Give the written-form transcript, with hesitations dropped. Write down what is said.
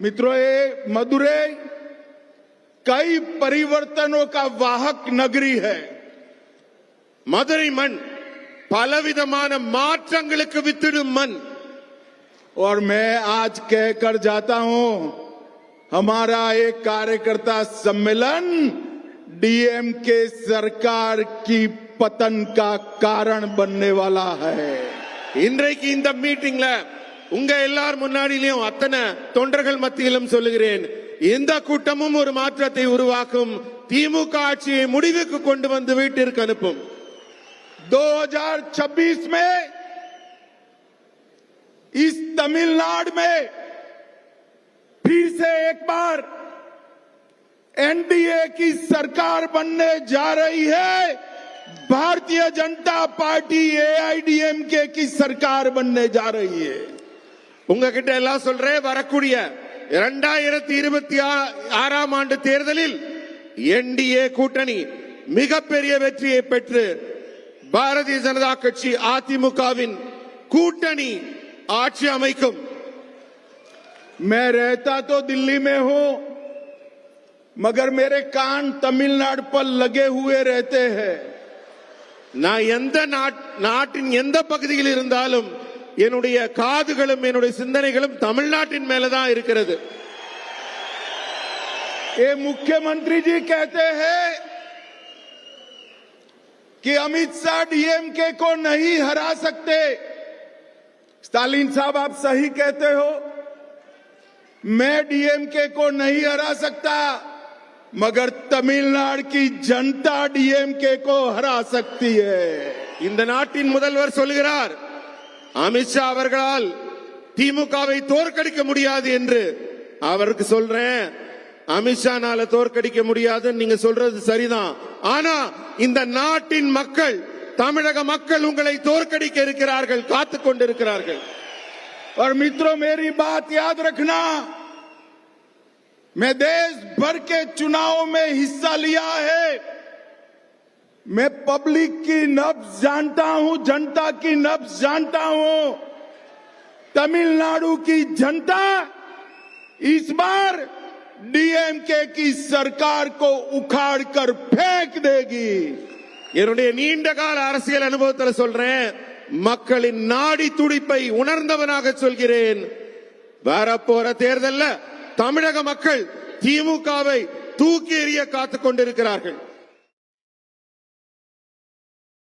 मित्रों, ये मदुरै कई परिवर्तनों का वाहक नगरी है. மதுரை மண் பலவிதமான மாற்றங்களுக்கு வித்திடும் மண். और मैं आज कहकर जाता हूं, हमारा एक कार्यकर्ता सम्मेलन डीएमके सरकार की पतन का कारण बनने वाला है. இன்றைக்கு இந்த மீட்டிங்ல உங்க எல்லார் முன்னாடியிலும் அத்தனை தொண்டர்கள் மத்தியிலும் சொல்லுகிறேன், இந்த கூட்டமும் ஒரு மாற்றத்தை உருவாக்கும். திமுக ஆட்சியை முடிவுக்கு கொண்டு வந்து வீட்டிற்கு அனுப்பும். 2026 में इस तमिलनाडु में फिर से एक बार एनडीए की सरकार बनने जा रही है. भारतीय जनता पार्टी एआईडीएमके की सरकार बनने जा रही है. உங்ககிட்ட எல்லாம் சொல்றேன், வரக்கூடிய 2026 ஆண்டு தேர்தலில் என்டிஏ கூட்டணி மிகப்பெரிய வெற்றியை பெற்று பாரதிய ஜனதா கட்சி அதிமுகவின் கூட்டணி ஆட்சி அமைக்கும். मैं रहता तो दिल्ली में हूं, मगर मेरे कान तमिलनाडु पर लगे हुए रहते हैं. நான் எந்த நாட்டின் எந்த பகுதியில் இருந்தாலும் என்னுடைய காதுகளும் என்னுடைய சிந்தனைகளும் தமிழ்நாட்டின் மேலதான் இருக்கிறது. ये मुख्यमंत्री जी कहते हैं कि अमित शाह डीएमके को नहीं हरा सकते. स्टालिन साहब, आप सही कहते हो, मैं डीएमके को नहीं हरा सकता, मगर तमिलनाडु की जनता डीएमके को हरा सकती है. இந்த நாட்டின் முதல்வர் சொல்கிறார், அமித்ஷா அவர்களால் திமுகவை தோற்கடிக்க முடியாது என்று. அவருக்கு சொல்றேன், அமித்ஷானால தோற்கடிக்க முடியாது, நீங்க சொல்றது சரிதான். ஆனா இந்த நாட்டின் மக்கள், தமிழக மக்கள் உங்களை தோற்கடிக்க இருக்கிறார்கள், காத்துக் கொண்டிருக்கிறார்கள். और मित्रों, मेरी बात याद रखना, मैं देश भर के चुनाव में हिस्सा लिया है. मैं पब्लिक की नब्ज जानता हूं, जनता की नब्ज जानता हूं. तमिलनाडु की जनता इस बार डीएमके की सरकार को उखाड़ कर फेंक देगी. என்னுடைய நீண்ட கால அரசியல் அனுபவத்தில் சொல்றேன், மக்களின் நாடி துடிப்பை உணர்ந்தவனாக சொல்கிறேன். வரப்போற தேர்தல்ல தமிழக மக்கள் திமுகவை தூக்கி எறிய காத்துக் கொண்டிருக்கிறார்கள்.